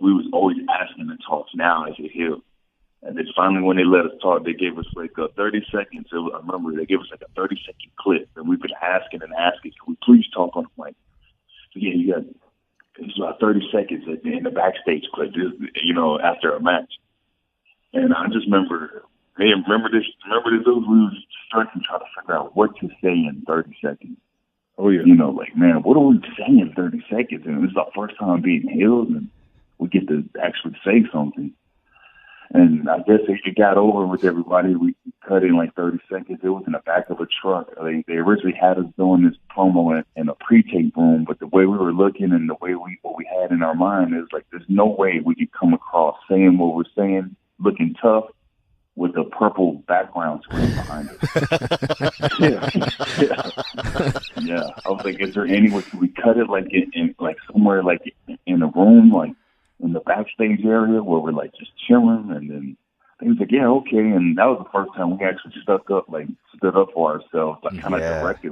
we was always asking to talk now as a heel. And then finally, when they let us talk, they gave us like 30 seconds. I remember they gave us like a 30-second clip, and we've been asking and asking, can we please talk on the mic? So yeah, you got it's about 30 seconds in the backstage clip, after a match. And I just remember, hey, remember this, we was starting to try to figure out what to say in 30 seconds. Oh, yeah. Man, what do we say in 30 seconds? And this is our first time being healed, and we get to actually say something. And I guess it got over with everybody. We cut in like 30 seconds. It was in the back of a truck. They originally had us doing this promo in a pre-tape room, but the way we were looking and the way what we had in our mind is like, there's no way we could come across saying what we're saying, looking tough, with a purple background screen behind us. Yeah. I was like, is there any way could we cut it like in like somewhere like in a room, like in the backstage area where we're like just chilling? And then he was like, yeah, okay. And that was the first time we actually stood up for ourselves, like kind of directed.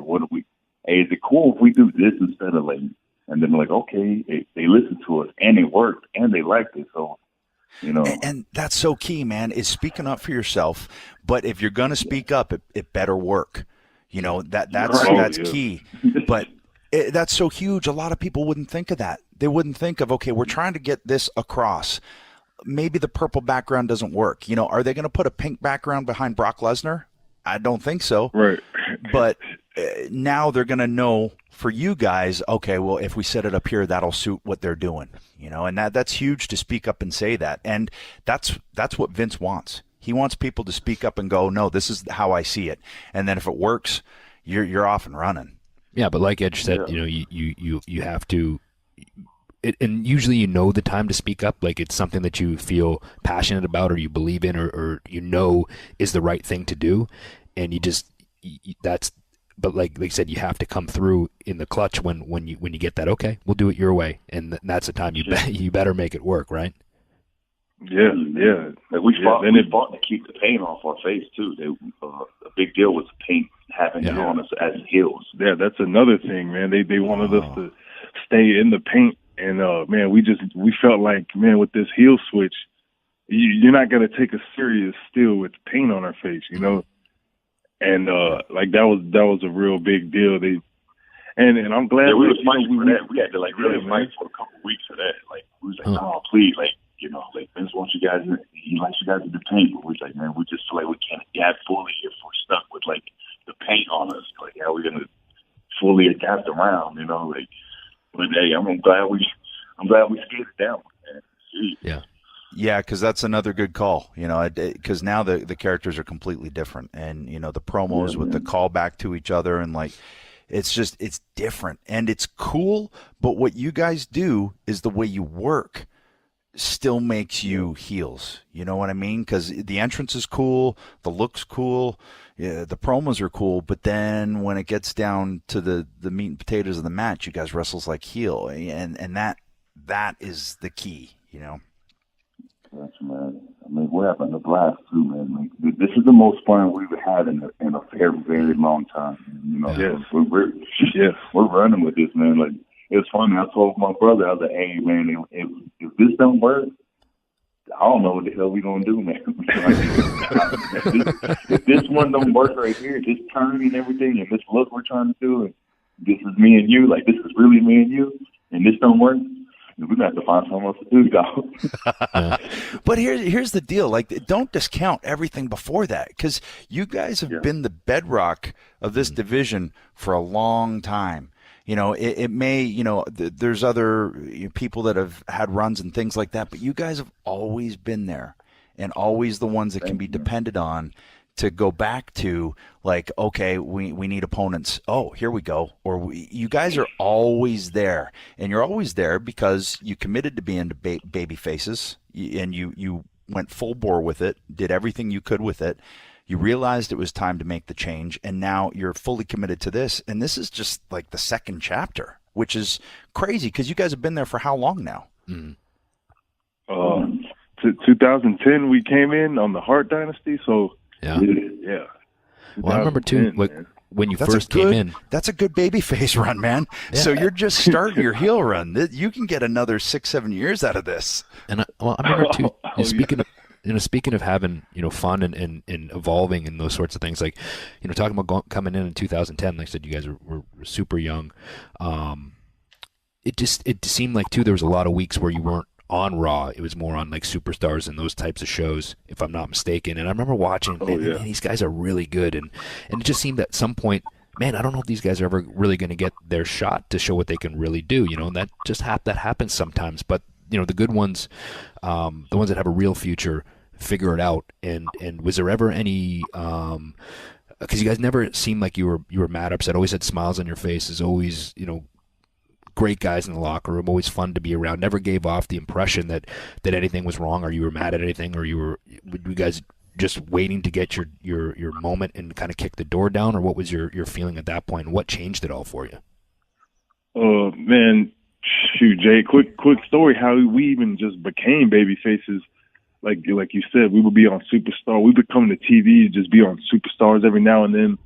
Hey, is it cool if we do this instead of like? And then we're like, okay, they listened to us and it worked and they liked it, so. And that's so key, man, is speaking up for yourself. But if you're going to speak up, it better work. That's key. But that's so huge. A lot of people wouldn't think of that. They wouldn't think of, okay, we're trying to get this across. Maybe the purple background doesn't work. Are they going to put a pink background behind Brock Lesnar? I don't think so. Right. But now they're going to know for you guys, okay, well, if we set it up here, that'll suit what they're doing, and that's huge to speak up and say that. And that's what Vince wants. He wants people to speak up and go, no, this is how I see it. And then if it works, you're off and running. Yeah, but like Edge said, you have to, and usually the time to speak up, like it's something that you feel passionate about or you believe in or is the right thing to do. And but like you said, you have to come through in the clutch when you get that, okay, we'll do it your way. And that's the time you better make it work, right? Yeah. Like we fought to keep the paint off our face too. A big deal was paint having on us as heels. Yeah, that's another thing, man. They wanted us to stay in the paint, and man, we felt like, man, with this heel switch, you're not gonna take us serious still with paint on our face, And like that was a real big deal. And I'm glad we was fighting for that. We had to really fight for a couple of weeks for that. Like we was like, oh please, like Vince wants you guys. He likes you guys to paint. But we was like, man, we just feel like we can't adapt fully if we're stuck with like the paint on us. Like how we gonna fully adapt around? Like. But hey, I'm glad we skated down. Man. Yeah. Yeah, because that's another good call, because now the characters are completely different. And, the promos with the callback to each other and, like, it's different. And it's cool, but what you guys do is the way you work still makes you heels. You know what I mean? Because the entrance is cool, the look's cool, the promos are cool, but then when it gets down to the meat and potatoes of the match, you guys wrestles like heel. And that is the key, Yes, man. I mean, we're having a blast too, man. Like, this is the most fun we've had in a very, very long time. We're running with this, man. Like, it was funny. I told my brother, I was like, "Hey, man, if this don't work, I don't know what the hell we gonna do, man." if this one don't work right here, this turn and everything, and this look we're trying to do, and this is me and you, like this is really me and you, and this don't work. We're going to have to find something else to do, dog. But here's the deal. Like, don't discount everything before that, because you guys have been the bedrock of this division for a long time. It may, there's other people that have had runs and things like that, but you guys have always been there and always the ones that can be depended on to go back to, like, okay, we need opponents. Oh, here we go. Or you guys are always there, and you're always there because you committed to being baby faces, and you went full bore with it, did everything you could with it. You realized it was time to make the change, and now you're fully committed to this. And this is just like the second chapter, which is crazy because you guys have been there for how long now? 2010, we came in on the Hart Dynasty, so. Yeah. Well, I remember too, like when you first came in. That's a good babyface run, man. Yeah. So you're just starting your heel run. You can get another 6-7 years out of this. And I remember too. Speaking of having fun and evolving and those sorts of things, like talking about coming in 2010. Like I said, you guys were super young. It seemed like too there was a lot of weeks where you weren't on Raw. It was more on like Superstars and those types of shows, if I'm not mistaken. And I remember watching, man, these guys are really good. And it just seemed at some point, man, I don't know if these guys are ever really going to get their shot to show what they can really do. And that just that happens sometimes. But the good ones, the ones that have a real future, figure it out. And was there ever any? Because you guys never seemed like you were mad, upset. Always had smiles on your faces. Always, great guys in the locker room, always fun to be around. Never gave off the impression that anything was wrong, or you were mad at anything, or you guys just waiting to get your moment and kind of kick the door down, or what was your feeling at that point? And what changed it all for you? Man, shoot, Jay, quick story how we even just became baby faces. Like you said, we would be on Superstar. We would come to TV, just be on Superstars every now and then.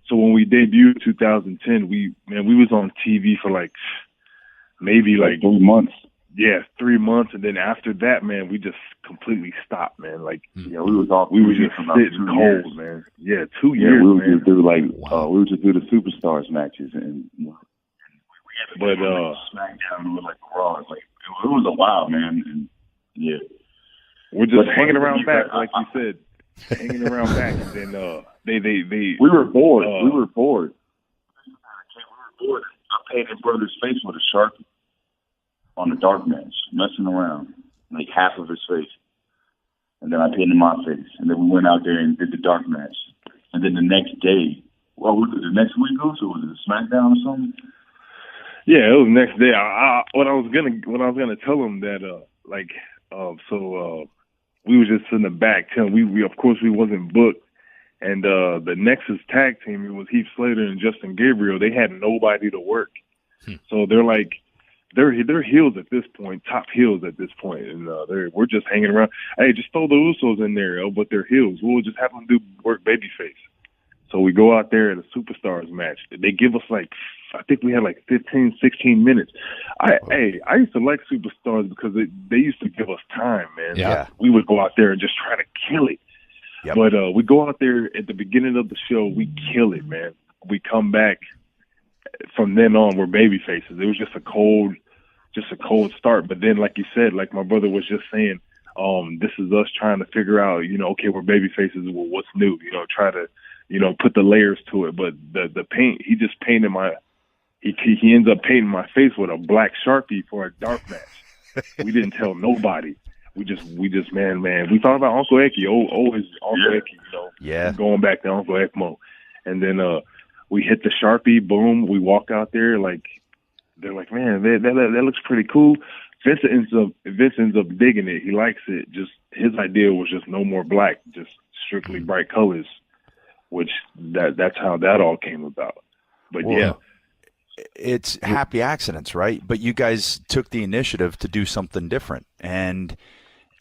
So when we debuted in 2010, we was on TV for maybe 3 months. Yeah, 3 months, and then after that, man, we just completely stopped, man. We were just sitting cold, man. Yeah, 2 years. We would just do we would just do the Superstars matches, and we had to SmackDown with Raw. It was a while, man, and yeah, we're just hanging around back, like you said. Hanging around back, and then they we were bored. We were bored. I painted brother's face with a Sharpie on the dark match, messing around, like half of his face, and then I painted my face, and then we went out there and did the dark match, and then the next day, was it the next week or so? Was it a SmackDown or something? Yeah, it was the next day. What I was gonna tell him that we were just in the back telling we of course we wasn't booked, and the Nexus tag team, it was Heath Slater and Justin Gabriel. They had nobody to work, so they're heels at this point, top heels at this point, and we're just hanging around. Hey, just throw the Usos in there, but they're heels. We'll just have them do work babyface. So we go out there at a Superstars match. They give us I think we had 15, 16 minutes. I used to like Superstars because they used to give us time, man. Yeah. We would go out there and just try to kill it. Yep. But we go out there at the beginning of the show, we kill it, man. We come back. From then on, we're baby faces. It was just a cold start. But then, like you said, like my brother was just saying, this is us trying to figure out, okay, we're baby faces. Well, what's new? Try to, put the layers to it. But the paint, he just painted he ends up painting my face with a black Sharpie for a dark match. We didn't tell nobody. We just man. We thought about Uncle Eki, always Uncle Eki, Yeah. Going back to Uncle Ekmo. And then we hit the Sharpie, boom, we walk out there they're like, man, that looks pretty cool. Vince ends up digging it. He likes it. Just his idea was just no more black, just strictly bright colors, which that's how that all came about. But yeah. It's happy accidents, right? But you guys took the initiative to do something different. And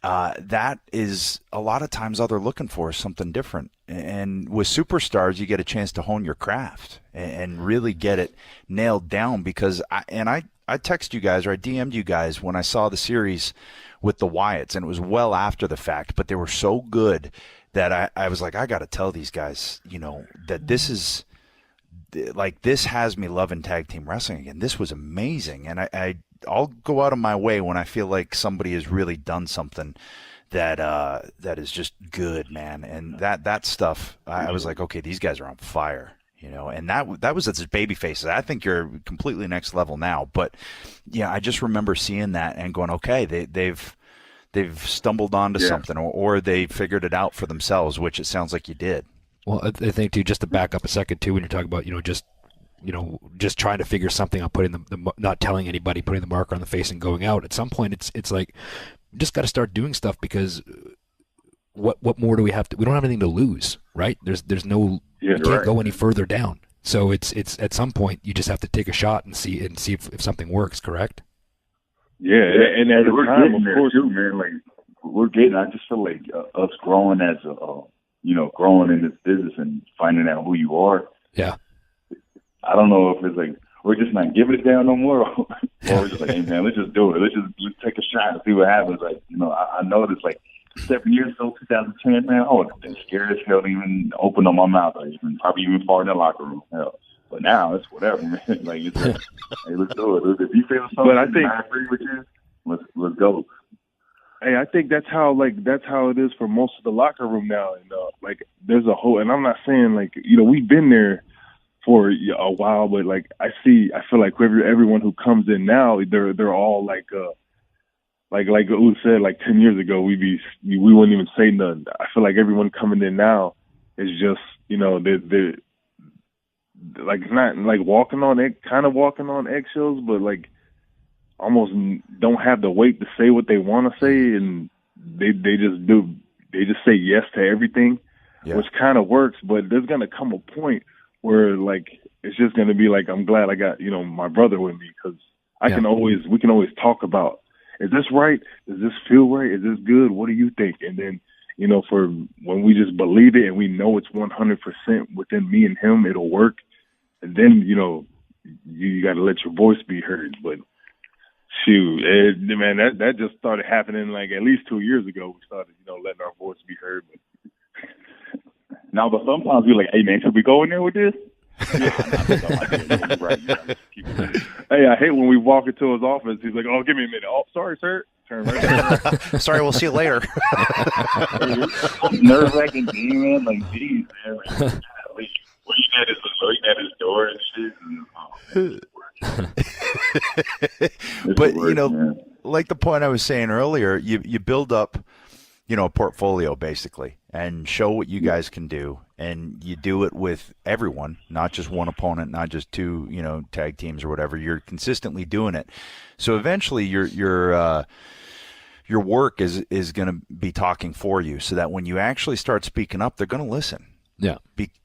that is a lot of times all they're looking for is something different. And with Superstars, you get a chance to hone your craft and really get it nailed down, because I text you guys, or I DM'd you guys when I saw the series with the Wyatts, and it was well after the fact, but they were so good that I was like, I got to tell these guys, that this is this has me loving tag team wrestling again. This was amazing. And I'll go out of my way when I feel like somebody has really done something that is just good, man. And that stuff, I was like, okay, these guys are on fire, and that was its baby faces. I think you're completely next level now. But yeah, I just remember seeing that and going, okay, they've stumbled onto something, or they figured it out for themselves, which it sounds like you did. Well, I think too, just to back up a second too, when you're talking about just trying to figure something out, putting the not telling anybody, putting the marker on the face and going out. At some point, it's like you just got to start doing stuff, because what more do we have to? We don't have anything to lose, right? There's no you can't go any further down. So it's at some point you just have to take a shot and see if something works. Correct? Yeah, and at the time, of course, too, man. We're getting. I just feel like us growing as growing in this business and finding out who you are. Yeah. I don't know if it's like we're just not giving it down no more, or we're just like, hey man, let's just do it. Let's take a shot and see what happens. Like, I noticed like 7 years ago, 2010, man, I would have been scared as hell to even open up my mouth. Like, probably even fart in the locker room. Hell. But now it's whatever, man. Like, it's like, hey, let's do it. If you feel something, but I think I agree with you. Let's go. Hey, I think that's how it is for most of the locker room now. And like, there's a whole, and I'm not saying like, we've been there for a while, but like I feel like everyone who comes in now, they're all like Usos said, like 10 years ago, we wouldn't even say nothing. I feel like everyone coming in now is just, they're like not like walking on eggshells, but like almost don't have the weight to say what they want to say, and they just say yes to everything, which kind of works. But there's gonna come a point where like it's just gonna be like, I'm glad I got my brother with me, because we can always talk about, is this right? Does this feel right? Is this good? What do you think? And then for when we just believe it and we know it's 100% within me and him, it'll work. And then you got to let your voice be heard. But shoot, man, that just started happening like at least 2 years ago. We started, letting our voice be heard. But now, but sometimes we're like, hey, man, should we go in there with this? Hey, I hate when we walk into his office. He's like, "Oh, give me a minute. Oh, sorry, sir." Turn right around. Sorry, we'll see you later. Nerve-wracking game, man. Like, geez, man. Like, looking at his door and shit. But like the point I was saying earlier, you build up, a portfolio basically, and show what you guys can do, and you do it with everyone, not just one opponent, not just two, tag teams or whatever. You're consistently doing it, so eventually your work is going to be talking for you, so that when you actually start speaking up, they're going to listen. Yeah,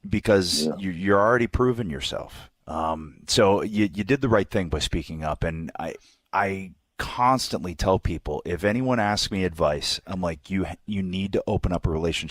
because you're already proven yourself. So you did the right thing by speaking up, and I constantly tell people, if anyone asks me advice, I'm like, you need to open up a relationship